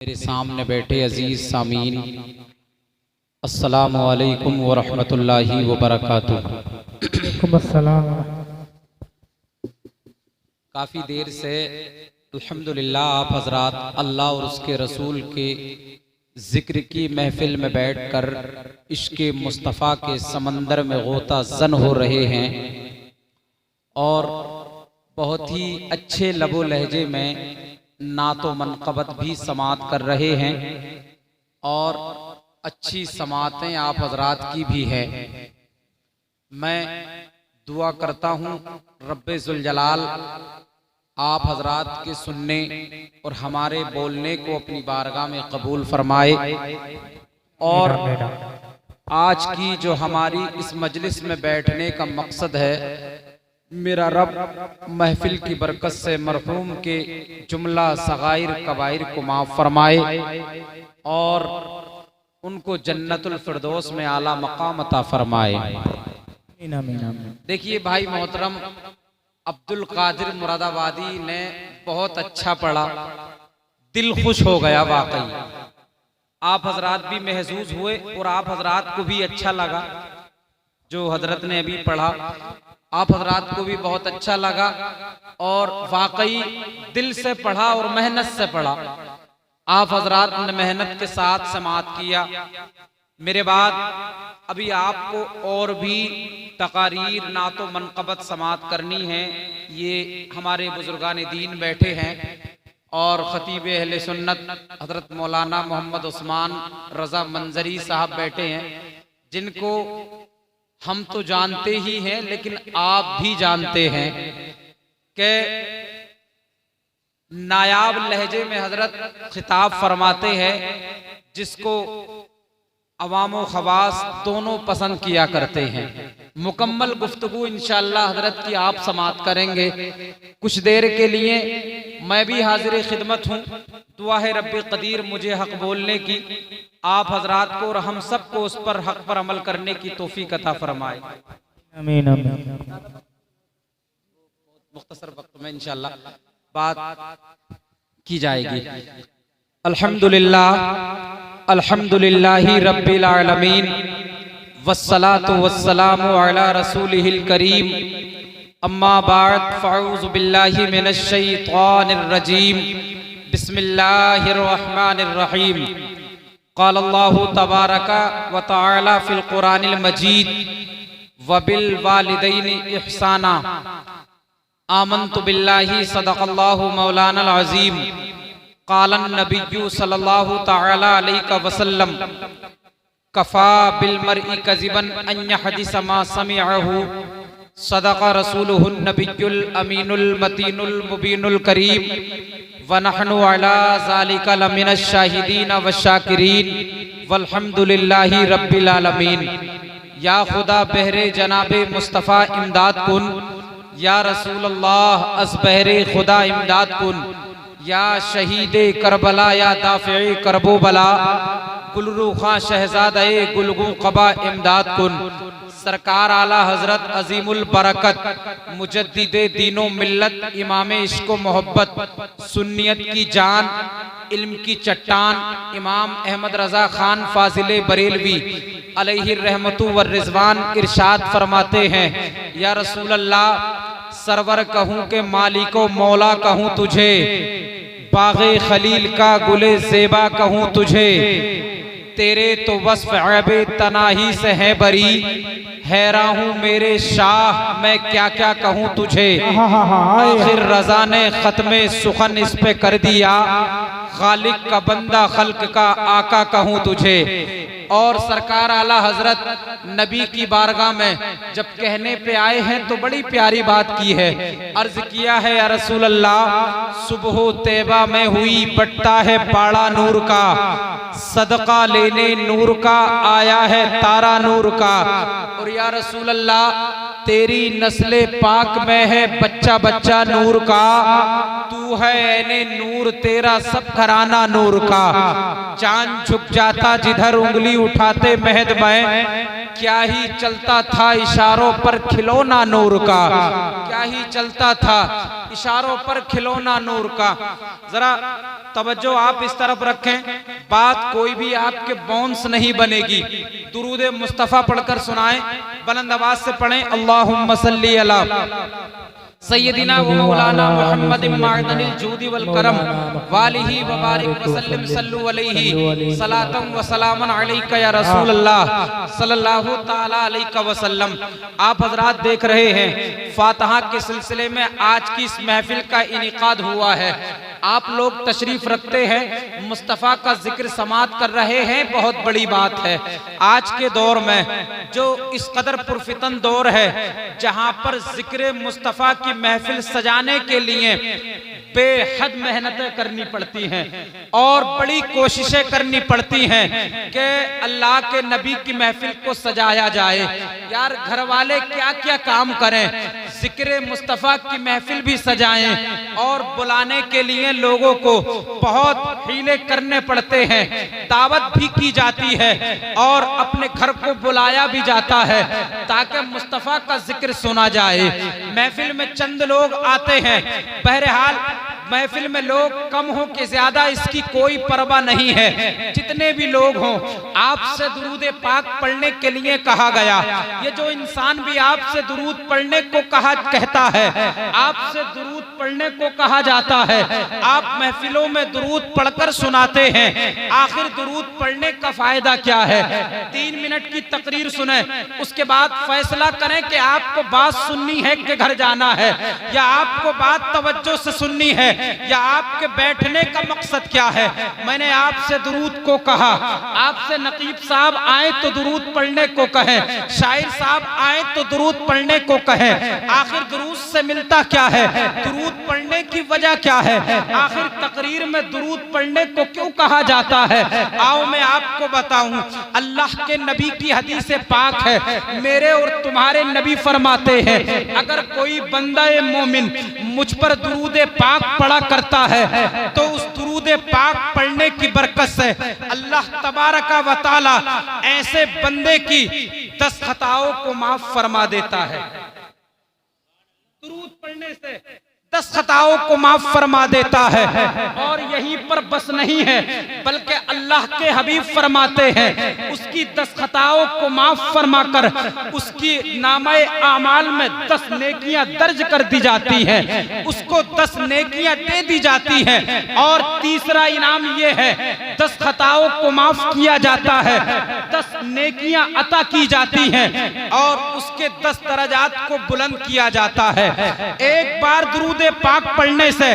मेरे सामने बैठे अजीज सामीन, अस्सलामु अलैकुम व रहमतुल्लाहि व बरकातुहू। काफ़ी देर से अल्हम्दुलिल्लाह आप हजरात अल्लाह और उसके रसूल के ज़िक्र की महफिल में बैठकर इश्क़े मुस्तफ़ा के समंदर में गोता जन हो रहे हैं और बहुत ही अच्छे लबो लहजे में नातो मनक़बत भी समात कर रहे हैं और अच्छी समातें आप हजरात की भी है। मैं दुआ करता हूँ रब्बे ज़ुल जलाल आप हजरात के सुनने और हमारे बोलने को अपनी बारगाह में कबूल फरमाए और आज की जो हमारी इस मजलिस में बैठने का मकसद है, मेरा रब महफिल की बरकत से मरहूम के जुमला सगाइर कबाइर को माफ़ फरमाए और उनको जन्नतुल फिरदौस में आला मकाम अता फरमाए। देखिए भाई मोहतरम, अब्दुल कादिर मुरादाबादी ने बहुत अच्छा पढ़ा, दिल खुश हो गया वाकई। आप हजरात भी महसूस हुए और आप हजरात को भी अच्छा लगा जो हजरत ने अभी पढ़ा, आप हजरात को भी बहुत अच्छा लगा और वाकई दिल से पढ़ा और मेहनत से पढ़ा। आप हजरात ने मेहनत के साथ समात किया। मेरे बाद अभी आपको और भी तकारीर नातो मनक़बत समात करनी है। ये हमारे बुजुर्गान दीन बैठे हैं और खतीब अहले सुन्नत हजरत मौलाना मोहम्मद उस्मान रजा मंजरी साहब बैठे हैं, जिनको हम तो जानते ही हैं लेकिन आप भी जानते हैं कि नायाब लहजे में हजरत खिताब फरमाते हैं जिसको अवाम व खवास दोनों पसंद किया करते हैं। मुकम्मल गुफ्तगू इंशाअल्लाह हजरत की आप समात करेंगे। कुछ देर के लिए मैं भी हाजिर खिदमत हूँ। दुआ है रब्बे कदीर मुझे हक बोलने की, आप हजरात को और हम सब को उस पर हक पर अमल करने की तौफीक अता फरमाए। आमीन आमीन। मुख्तसर वक्त में इंशाअल्लाह बात की जाएगी। अल्हम्दुलिल्लाह अल्हम्दुलिल्लाहि रब्बिल आलमीन वस्सलातु वस्सलामु अला रसूलिहिल करीम, अम्मा बाद फ़अऊज़ु बिल्लाहि मिनश शैतानिर रजीम, बिस्मिल्लाहिर रहमानिर रहीम। क़ाल अल्लाहु तबारका व तआला फ़िल क़ुरानिल मजीद व बिल वालिदैनि इहसाना। आमन्तु बिल्लाहि सदक़ल्लाहु मौलानल अज़ीम। क़ालन नबिय्यु सल्लल्लाहु तआला अलैहि वसल्लम कफ़ा बिल मर्इ कज़िबन अन यहदिस मा समिअहु। सदक़ रसूलुहुन नबियुल अमीनुल मतीनुल मुबीनुल करीम व नहनु अला ज़ालिका लमिनश शाहिदीन व शाकिरीन वल्हम्दुलिल्लाहि रब्बिल आलमीन। या खुदा बहरे जनाबे मुस्तफ़ा इमदाद कुन, या रसूल अल्लाह अस बहरे खुदा इमदाद कुन, या शहीदे करबला या दाफ़े करबो बला, गुलरू खां शहजादे गुलगू कबा इमदाद कुन। सरकार आला हजरत अजीमुल बरकत मुजद्दिदे दीनो मिल्लत इमाम इश्क़ो मोहब्बत सुन्नियत की जान इल्म की चट्टान इमाम अहमद रजा खान फाजिले बरेलवी अलैहि रहमतु व रिज़वान इरशाद फरमाते हैं, या रसूल अल्लाह सरवर कहूँ के मालिको मौला कहूँ तुझे, बाग़े खलील का गुले ज़ेबा कहूँ तुझे, तेरे तो वस्फ़ ऐबे तनाही से है बरी, हैरान हूँ मेरे शाह मैं क्या क्या कहूँ तुझे। आखिर रज़ा ने ख़त्मे सुखन इस पे कर दिया, खालिक का बंदा खल्क का आका कहूँ तुझे। और सरकार आला हजरत नबी की बारगाह में जब कहने पे आए हैं तो बड़ी प्यारी बात की है। अर्ज किया है, या रसूल अल्लाह सुबह तैबा में हुई बटता है पाड़ा नूर का, सदका लेने नूर का आया है तारा नूर का। और या रसूल अल्लाह तेरी नस्ले पाक में है बच्चा बच्चा नूर का, तू है ऐने नूर तेरा सब घराना नूर का। चांद झुक जाता जिधर उंगली उठाते महद में, क्या ही चलता था इशारों पर खिलौना नूर का, क्या ही चलता था इशारों पर खिलौना नूर का। जरा तवज्जो आप इस तरफ रखें, बात कोई भी आपके बाउंस नहीं बनेगी। दुरूद मुस्तफ़ा पढ़कर सुनाएं, बुलंद आवाज से पढ़ें। अल्लाहुम्मा सल्ली अला सय्यदिना व मौलाना मुहम्मद मादनिल जूदी वल करम वालिही व बारिक वसल्लम सल्लु अलैहि सलातम व सलामन अलैका या रसूल अल्लाह सल्लल्लाहु तआला अलैहि वसल्लम। आप हजरात देख रहे हैं फातिहा के सिलसिले में आज की इस महफिल का इनिकाद हुआ है। आप लोग तशरीफ रखते हैं, मुस्तफ़ा का जिक्र समात कर रहे हैं, बहुत बड़ी बात है। आज के दौर में जो इस कदर पुरफितन दौर है, जहां पर जिक्र मुस्तफ़ा की महफिल सजाने के लिए बेहद मेहनतें करनी पड़ती हैं और बड़ी कोशिशें करनी पड़ती हैं कि अल्लाह के नबी की महफिल को सजाया जाए। यार घर वाले क्या क्या काम करें, जिक्र मुस्तफ़ा की महफिल भी सजाएं और बुलाने के लिए लोगों को बहुत हीले करने पड़ते हैं। दावत भी की जाती है और अपने घर को बुलाया भी जाता है ताकि मुस्तफ़ा का जिक्र सुना जाए। महफिल में चंद लोग आते हैं, बहरहाल महफिल में लोग कम हो कि ज्यादा इसकी कोई परवाह नहीं है। जितने भी लोग हों, आपसे दुरूद पाक पढ़ने के लिए कहा गया। ये जो इंसान भी आपसे दुरूद पढ़ने को कहता है, आपसे दुरूद पढ़ने को कहा जाता है, आप महफिलों में दुरूद पढ़कर सुनाते हैं। आखिर दुरूद पढ़ने का फायदा क्या है? 3 मिनट की तकरीर सुने, उसके बाद फैसला करें कि आपको बात सुननी है कि घर जाना है, या आपको बात तवज्जो से सुननी है, या आपके बैठने का मकसद क्या है। मैंने आपसे दुरूद को कहा, आपसे नकीब साहब आए तो दुरूद पढ़ने को कहें, शायर साहब आए तो दुरूद पढ़ने को कहें। आखिर दुरूद से मिलता क्या है? दुरूद पढ़ने की वजह क्या है? आखिर तकरीर में दुरूद पढ़ने को क्यों कहा जाता है? आओ मैं आपको बताऊं। अल्लाह के नबी की हदीस पाक है, मेरे और तुम्हारे नबी फरमाते हैं, अगर कोई बंदा मोमिन मुझ पर दुरूद पाक पढ़ा करता है तो उस दुरूद पाक पढ़ने की बरकत से अल्लाह तबारका व तआला ऐसे बंदे की 10 खताओं को माफ फरमा देता है। दुरूद पढ़ने से 10 खताओं को माफ फरमा देता है। और यहीं पर बस नहीं है, बल्कि अल्लाह के हबीब फरमाते हैं उसकी 10 खताओं को माफ फरमा कर उसकी नामे आमाल में 10 नेकियां दर्ज कर दी जाती हैं, उसको 10 नेकियां दे दी जाती हैं। और तीसरा इनाम यह है, 10 खताओं को माफ किया जाता है, 10 नेकियां अता की जाती हैं और उसके 10 दर्जात को बुलंद किया जाता है। एक बार दुरूद पाक पढ़ने से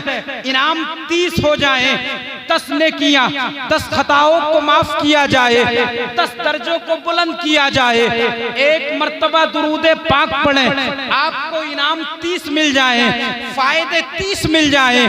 इनाम 30 हो जाएं, 10 नेकियां, 10 खताओं को माफ किया जाए, 10 दर्जों को बुलंद किया जाए। एक मर्तबा दुरूद पाक पढ़ें, आपको इनाम 30 मिल जाए, फायदे 30 मिल जाए।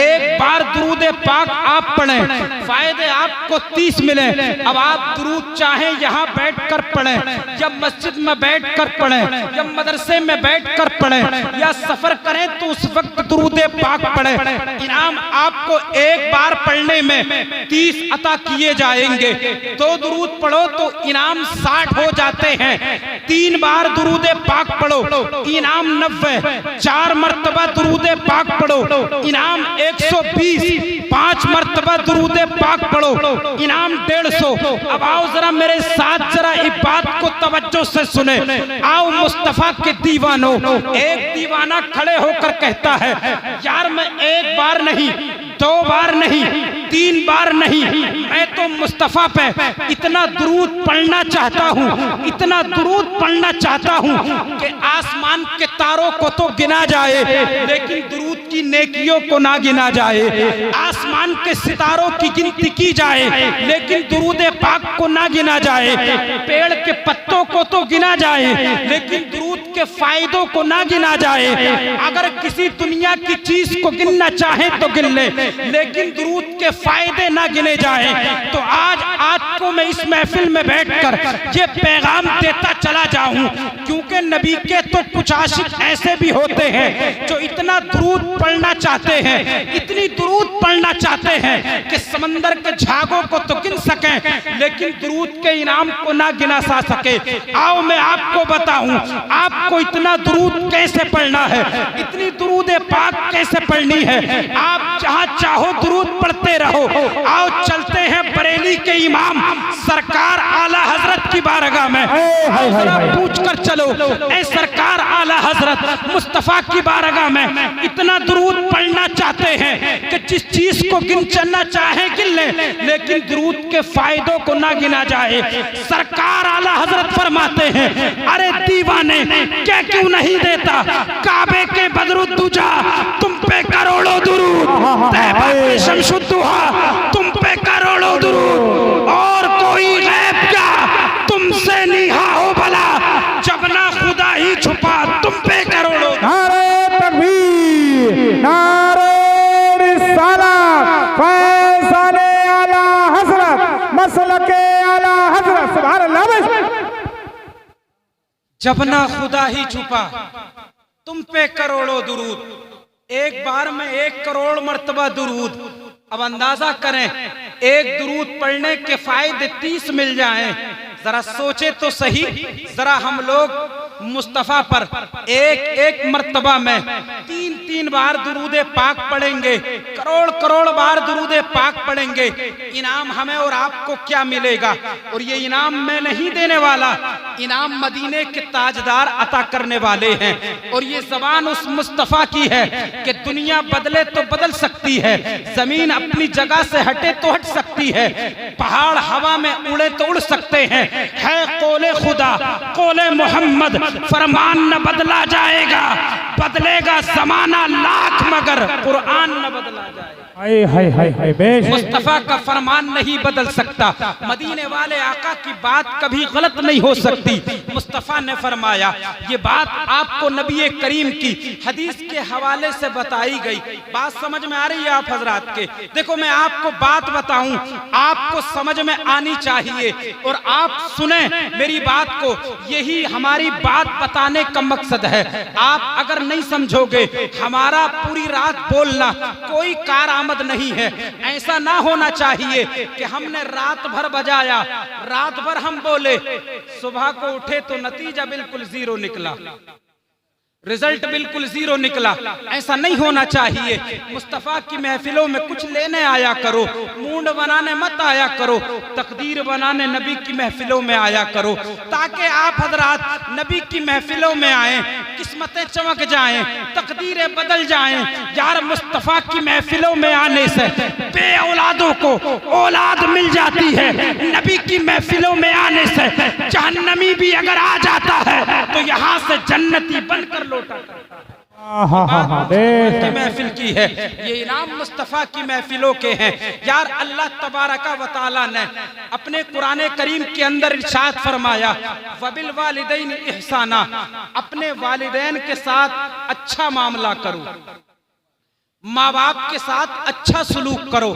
एक बार दुरूद पाक आप पढ़ें, फायदे आपको 30 मिले। अब आप दुरूद चाहें यहाँ बैठकर पढ़ें, या मस्जिद में बैठकर पढ़ें, या मदरसे में बैठकर पढ़ें, या सफर करें तो उस वक्त दुरूद पाक पढ़ें, इनाम आपको एक बार पढ़ने में 30 अता किए जाएंगे। 2 दुरूद पढ़ो तो इनाम 60 हो जाते हैं। 3 बार दुरूद पाक पढ़ो, इनाम 90। 4 मर्तबा दुरूद पाक पढ़ो, इनाम 120। 5 मर्तबा दुरूद पाक पढ़ो, इनाम 150। अब आओ जरा मेरे साथ, जरा इस बात को तवज्जो से सुने। आओ मुस्तफा के दीवानो। एक दीवाना खड़े होकर कहता है, यार मैं 1 बार नहीं, 2 बार नहीं, 3 बार नहीं, मैं तो मुस्तफा पे इतना दुरूद पढ़ना चाहता हूँ, इतना दुरूद पढ़ना चाहता हूँ कि आसमान के तारों को तो गिना जाए लेकिन दुरूद की नेकियों को ना गिना जाए। आसमान के सितारों की गिनती की जाए लेकिन दुरूद पाक को ना गिना जाए। पेड़ के पत्तों को तो गिना जाए लेकिन दुरूद के फायदों को ना गिना जाए। अगर किसी दुनिया की चीज को गिनना चाहे तो गिन ले, लेकिन दुरूद के फायदे ना गिने जाए। तो आज को मैं इस महफिल में बैठकर ये पैगाम देता चला जाऊं, क्योंकि नबी के तो कुछ आशिक ऐसे भी होते हैं जो इतना दुरूद पढ़ना चाहते हैं, इतनी दुरूद पढ़ना चाहते हैं कि समंदर के झागों को तो गिन सकें लेकिन दुरूद के इनाम को ना गिना सा सके। आओ मैं आपको बताऊं आपको इतना दुरूद कैसे पढ़ना है, इतनी दुरूद पाक कैसे पढ़नी है। आप जहां चाहो दुरूद पढ़ते रहो। आओ चलते हैं बरेली के इमाम सरकार आला हजरत की बारगाह में। पूछ कर चलो ऐ सरकार आला हजरत मुस्तफा की बारगाह में इतना दुरूद पढ़ना चाहते हैं कि जिस चीज को गिन चलना चाहे गिन ले लेकिन दुरूद के फायदों को ना गिना जाए। सरकार आला हजरत फरमाते हैं अरे दीवाने क्या क्यों नहीं देता काबे के बदरुद्दुजा तुम पे करोड़ों दुरूद, तैबा के शमशुद्दुहा तुम पे करोड़ों दुरूद, और कोई गैब क्या तुमसे निहा हो भला जब ना खुदा ही छुपा तुम पे करोड़ों। नारे तकबीर, नारे रिसालत, फैज़ाने आला हज़रत, मसलके आला हज़रत, सुभान अल्लाह। जब ना खुदा ही छुपा तुम पे करोड़ों दुरूद, एक बार में 1 करोड़ मर्तबा दुरूद। अब अंदाजा करें एक दुरूद पढ़ने के फायदे 30 मिल जाएं। जरा सोचे तो सही, जरा हम लोग मुस्तफा पर एक मर्तबा में 3 बार दुरूद पाक पढ़ेंगे, करोड़ बार दुरूद पाक पढ़ेंगे, इनाम हमें और आपको क्या मिलेगा। और ये इनाम मैं नहीं देने वाला, इनाम मदीने के ताजदार अता करने वाले हैं। और ये जबान उस मुस्तफा की है कि दुनिया बदले तो बदल सकती है, जमीन अपनी जगह से हटे तो हट सकती है, पहाड़ हवा में उड़े तो उड़ सकते हैं। है कौले खुदा कौले मोहम्मद, फरमान न बदला जाएगा, बदलेगा जमाना लाख मगर कुरान न बदला जाएगा। मुस्तफा का फरमान नहीं बदल सकता, मदीने वाले आका की बात कभी गलत नहीं हो सकती। मुस्तफा ने फरमाया, ये बात आपको नबी करीम की हदीस के हवाले से बताई गई। बात समझ में आ रही है आप हजरात के? देखो मैं आपको बात बताऊं, आपको समझ में आनी चाहिए और आप सुने मेरी बात को, यही हमारी बात बताने का मकसद है। आप अगर नहीं समझोगे हमारा पूरी रात बोलना कोई कारआमद नहीं है। ऐसा ना होना चाहिए कि हमने रात भर बजाया, रात भर हम बोले, सुबह को उठे तो नतीजा बिल्कुल 0 निकला, रिजल्ट बिल्कुल 0 निकला। ऐसा नहीं होना चाहिए। मुस्तफा की महफिलों में कुछ लेने आया करो, मूड बनाने मत आया करो, तकदीर बनाने नबी की महफिलों में आया करो, ताकि आप हजरात नबी की महफिलों में आए, किस्मतें चमक जाएं, तकदीरें बदल जाएं। यार मुस्तफा की महफिलों में आने से बे औलादों को औलाद मिल जाती है, नबी की महफिलों में आने से जहन्नमी भी अगर आ जाता है तो यहाँ से जन्नती बनकर लौटा। महफिल की है, ये इनाम मुस्तफा की महफिलों के हैं। यार अल्लाह तबारका व तआला ने अपने कुरान करीम के अंदर इरशाद फरमाया, वबिल वालिदैन इहसाना, अपने वालिदैन के साथ अच्छा मामला करो, माँ बाप के साथ अच्छा सलूक करो।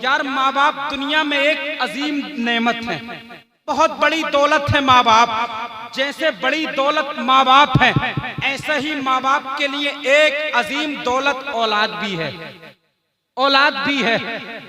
यार माँ बाप दुनिया में एक अजीम नेमत है, बहुत बड़ी दौलत है माँ बाप। जैसे बड़ी दौलत माँ बाप है, ऐसा ही माँ बाप के लिए एक अजीम दौलत औलाद भी है, औलाद भी है।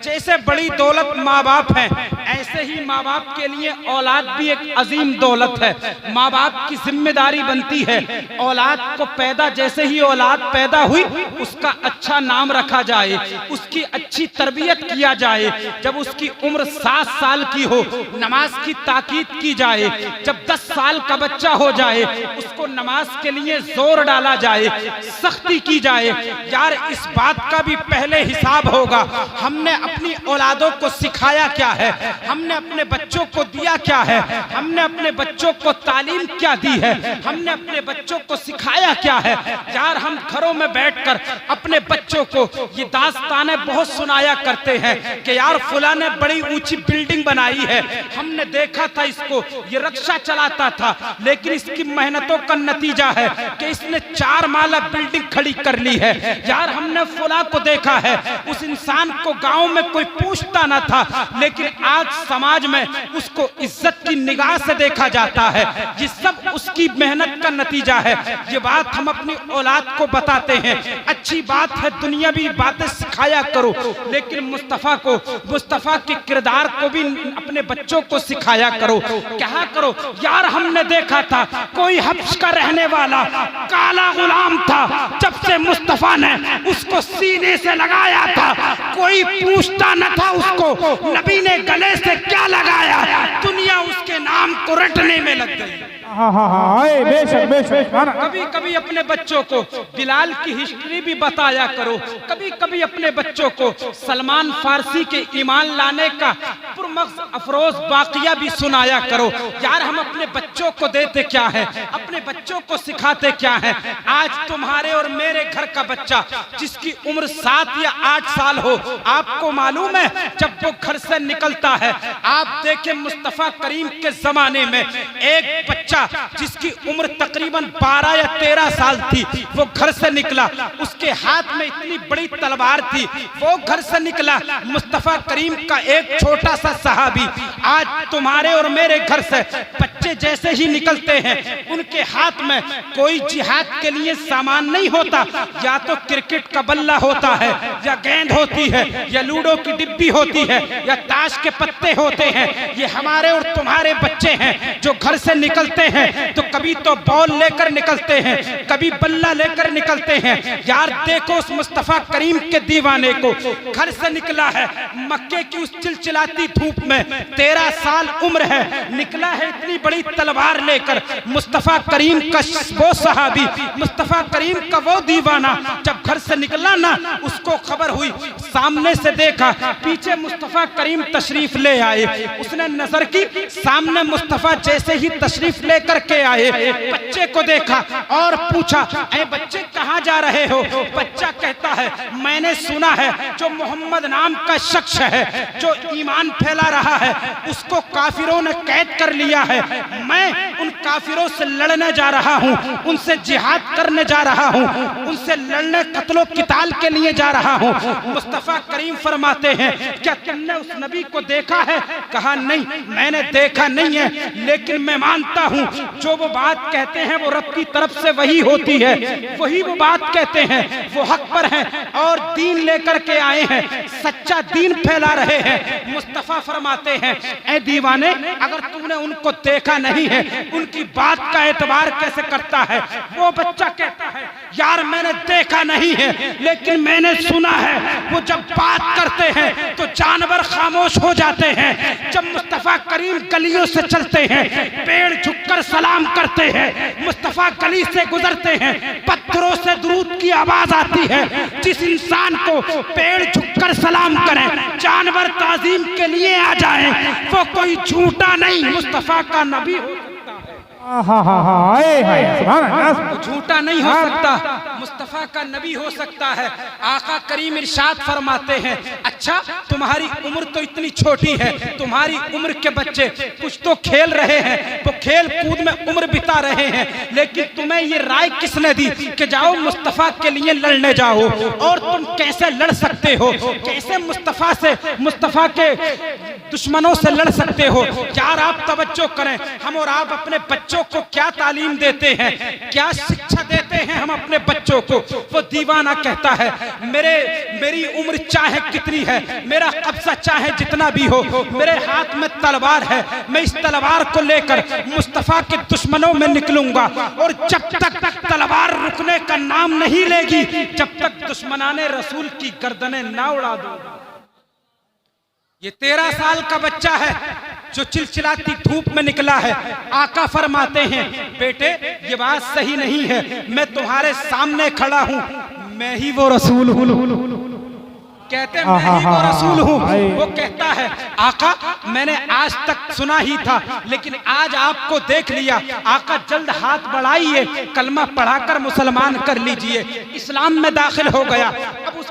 जैसे बड़ी दौलत माँ बाप है, ऐसे ही माँ बाप के लिए औलाद भी एक अजीम दौलत है। माँ बाप की जिम्मेदारी बनती है औलाद को पैदा, जैसे ही औलाद पैदा हुई उसका अच्छा नाम रखा जाए, उसकी अच्छी तरबियत किया जाए। जब उसकी उम्र 7 साल की हो नमाज की ताकीद की जाए, जब 10 साल का बच्चा हो जाए उसको नमाज के लिए जोर डाला जाए, सख्ती की जाए। यार इस बात का भी पहले हिसाब होगा, हमने अपनी औलादों को सिखाया क्या है, हमने अपने बच्चों को दिया क्या है, हमने अपने बच्चों को तालीम क्या दी है, हमने अपने बच्चों को सिखाया क्या है। यार हम घरों में बैठकर अपने बच्चों को ये दास्तानें बहुत सुनाया करते हैं कि यार फुला ने बड़ी ऊंची बिल्डिंग बनाई है, हमने देखा था इसको, ये रक्षा चलाता था, लेकिन इसकी मेहनतों का नतीजा है कि इसने 4 माला बिल्डिंग खड़ी कर ली है। यार हमने फुला को देखा है उस इंसान को गांव में कोई पूछता ना था, लेकिन आज समाज में उसको इज्जत की निगाह से देखा जाता है। ये सब उसकी मेहनत का नतीजा है। ये बात हम अपनी औलाद को बताते हैं। अच्छी बात है, दुनियावी बातें सिखाया करो, लेकिन मुस्तफा के किरदार को भी अपने बच्चों को सिखाया करो। क्या करो यार, हमने देखा था कोई हब्श का रहने वाला काला गुलाम था, जब से मुस्तफा ने उसको सीने से लगाया था कोई पूछता न था उसको नबी ने गले से क्या लगाया, दुनिया उसके नाम को रटने में लग गई। बेशक बेशक। कभी कभी अपने बच्चों को बिलाल की हिस्ट्री भी बताया करो, कभी कभी अपने बच्चों को सलमान फारसी के ईमान लाने का पुरमग़ज़ अफरोज वाक़िया भी सुनाया करो। यार हम अपने बच्चों को देते क्या है, अपने बच्चों को सिखाते क्या है। आज तुम्हारे और मेरे घर का बच्चा जिसकी उम्र 7 या 8 साल हो, आपको मालूम है जब वो घर से निकलता है, आप देखें मुस्तफा करीम के जमाने में एक बच्चा जिसकी उम्र तकरीबन 12 या 13 साल थी, वो घर से निकला, उसके हाथ में इतनी बड़ी तलवार थी, वो घर से निकला। मुस्तफा करीम का एक छोटा सा सहाबी, आज तुम्हारे और मेरे घर से बच्चे जैसे ही निकलते हैं, उनके हाथ में कोई जिहाद के लिए सामान नहीं होता, या तो क्रिकेट का बल्ला होता है, या गेंद होती है, या लूडो की डिब्बी होती है, या ताश के पत्ते होते हैं। ये हमारे और तुम्हारे बच्चे हैं जो घर से निकलते हैं तो कभी तो बॉल लेकर निकलते हैं, कभी बल्ला लेकर निकलते हैं। यार देखो उस मुस्तफा करीम के दीवाने को, घर से निकला है मक्के की उस चिलचिलाती धूप में, 13 साल उम्र है, निकला है इतनी बड़ी तलवार लेकर। मुस्तफा करीम का वो सहाबी, मुस्तफा करीम का वो दीवाना जब घर से निकला ना, उसको खबर हुई, सामने से देखा पीछे मुस्तफा करीम तशरीफ ले आए, उसने नजर की, सामने मुस्तफा जैसे ही तशरीफ लेकर के आए, बच्चे को देखा और पूछा, ऐ बच्चे कहाँ जा रहे हो? बच्चा कहता है मैंने सुना है जो मोहम्मद नाम का शख्स है जो ईमान फैला रहा है, उसको काफिरों ने कैद कर लिया है, मैं उन काफिरों से लड़ने जा रहा हूँ, उनसे जिहाद करने जा रहा हूँ, उनसे लड़ने कत्लो किताल के लिए जा रहा हूँ। मुस्तफा करीम फरमाते हैं क्या तुमने उस नबी को देखा है? कहा नहीं मैंने देखा नहीं है, लेकिन मैं मानता हूँ जो वो बात कहते हैं वो रब की तरफ से वही होती है, वही वो बात कहते हैं, वो हक पर हैं और दीन लेकर के आए हैं, सच्चा दीन फैला रहे हैं। मुस्तफा फरमाते हैं ऐ दीवाने, अगर तूने उनको देखा नहीं है, उनकी बात का एतबार कैसे करता है? वो बच्चा कहता है यार मैंने देखा नहीं है, लेकिन मैंने सुना है वो जब बात करते हैं तो जानवर खामोश हो जाते हैं, जब मुस्तफा करीम गलियों से चलते हैं पेड़ झुककर सलाम करते हैं, मुस्तफा गली से गुजरते हैं पत्थरों से दुरूद की आवाज आती है। जिस इंसान को पेड़ झुककर सलाम करें, जानवर ताजीम के लिए आ जाएं, वो कोई झूठा नहीं मुस्तफा का नबी हो झूठा नहीं हो सकता, मुस्तफा का नबी हो सकता है। आका करीम इरशाद फरमाते हैं अच्छा तुम्हारी उम्र तो इतनी छोटी है, तुम्हारी उम्र के बच्चे कुछ तो खेल रहे हैं, वो खेल कूद में उम्र बिता रहे हैं, लेकिन तुम्हें ये राय किसने दी कि जाओ मुस्तफा के लिए लड़ने जाओ? और तुम कैसे लड़ सकते हो? कैसे मुस्तफा के दुश्मनों से लड़ सकते हो? यार आप तवज्जो करें, हम और आप अपने बच्चों को क्या तालीम देते हैं, क्या शिक्षा देते हैं हम अपने बच्चों को? वो दीवाना कहता है मेरी उम्र चाहे कितनी है, मेरा कब्जा चाहे जितना भी हो, मेरे हाथ में तलवार है, मैं इस तलवार को लेकर मुस्तफा के दुश्मनों में निकलूंगा, और जब तक तलवार रुकने का नाम नहीं लेगी, जब तक दुश्मनाने रसूल की गर्दनें ना उड़ा दूंगा। ये 13 साल का बच्चा है जो चिलचिलाती धूप में निकला है। आका फरमाते हैं बेटे ये बात सही नहीं है, मैं तुम्हारे सामने खड़ा हूं, मैं ही वो रसूल हूं। कहते मैं ही वो रसूल हूँ। वो कहता है आका मैंने आज तक सुना ही था, लेकिन आज आपको देख लिया। आका जल्द हाथ बढ़ाइए, कलमा पढ़ाकर मुसलमान कर लीजिए, इस्लाम में दाखिल हो गया। अब उस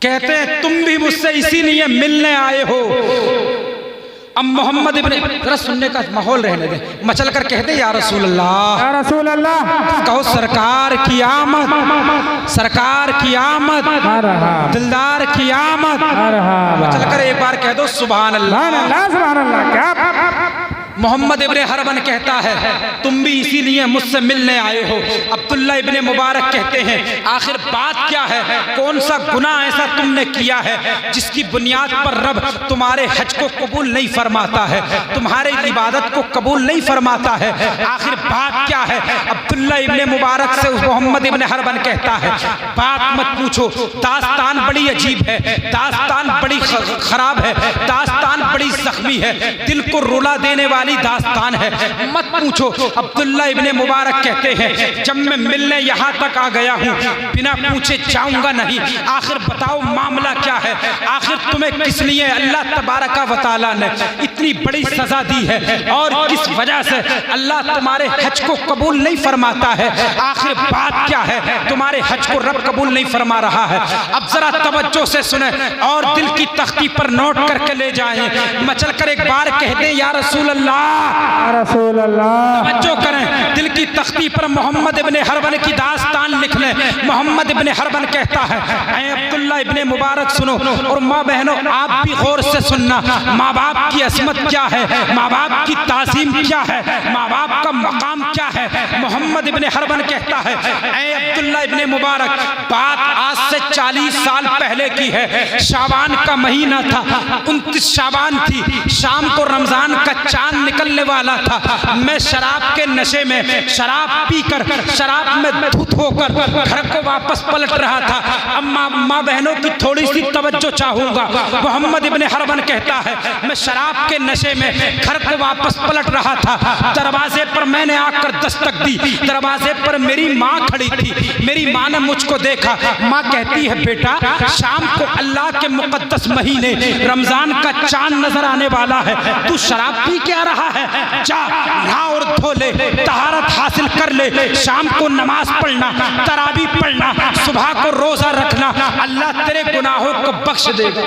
कहते हैं तुम भी मुझसे इसीलिए मिलने आए हो। अब मोहम्मद इब्ने, जरा सुनने का माहौल रहने दे, मचल कर कहते या रसूल अल्लाह, या रसूल अल्लाह, कहो सरकार की आमद, सरकार की आमद, दिलदार की आमद। मचल कर एक बार कह दो सुभान अल्लाह, सुभान अल्लाह। क्या मोहम्मद इब्ने हरबन कहता है तुम भी इसीलिए मुझसे मिलने आए हो। अब्दुल्ला इब्ने मुबारक कहते हैं आखिर बात क्या है, कौन सा गुनाह ऐसा तुमने किया है जिसकी बुनियाद पर रब तुम्हारे हज को कबूल नहीं फरमाता है, तुम्हारे इबादत को कबूल नहीं फरमाता है, आखिर बात क्या है। अब्दुल्ला इब्ने मुबारक से मोहम्मद इब्ने हरबन कहता है बात मत पूछो, दास्तान बड़ी अजीब है, दास्तान बड़ी खराब है, दास्तान बड़ी जख्मी है, दिल को रुला देने वाली दास्तान है, मत पूछो। अब्दुल्ला इब्ने मुबारक कहते हैं जब मैं मिलने यहाँ तक आ गया हूँ बिना पूछे जाऊंगा नहीं, आखिर बताओ मामला क्या है, आखिर तुम्हें किस लिए अल्लाह तबारका व तआला ने इतनी बड़ी सजा दी है और किस वजह से अल्लाह तुम्हारे हज को कबूल नहीं फरमाता है, आखिर बात क्या है, तुम्हारे हज को रब कबूल नहीं फरमा रहा है। अब जरा तवज्जो से सुने और दिल की तख्ती पर नोट करके ले जाएं, मचल कर एक बार कह दें या रसूल अल्लाह, रसूल अल्लाह। तवज्जो करें, दिल की तख्ती पर मोहम्मद इब्ने हरबन की दास्तान लिख लें। मोहम्मद इब्ने हरबन कहता है ऐ अब्दुल्ला इब्ने मुबारक सुनो, और माँ बहनों आप भी गौर से सुनना, माँ बाप की असमत क्या है, माँ बाप की ताज़ीम क्या है, माँ बाप का मकाम क्या है। मोहम्मद इब्ने हरबन कहता है ऐ अब्दुल्ला इब्ने मुबारक, बात आज से 40 साल पहले की है। शाबान का महीना था, 29 शाबान थी, शाम को रमजान का चांद निकलने वाला था। मैं शराब के नशे में शराब पीकर शराब में धुत होकर घर को वापस पलट रहा था। अब माँ बहनों की थोड़ी सी तवज्जो चाहूंगा। मोहम्मद इब्ने हरबन कहता है मैं शराब के नशे में घर को वापस पलट रहा था, दरवाजे पर मैंने आकर दस्तक दी, दरवाजे पर मेरी माँ खड़ी थी। मेरी माँ ने मुझको देखा, माँ कहती है बेटा शाम को अल्लाह के मुकद्दस महीने रमजान का चांद नजर आने वाला है, तू शराब पी के आ रहा है, जा नहा और धो ले, तहारत हासिल कर ले, शाम को नमाज पढ़ना, तरावी पढ़ना, सुबह को रोजा रखना, अल्लाह तेरे गुनाहों को बख्श देगा,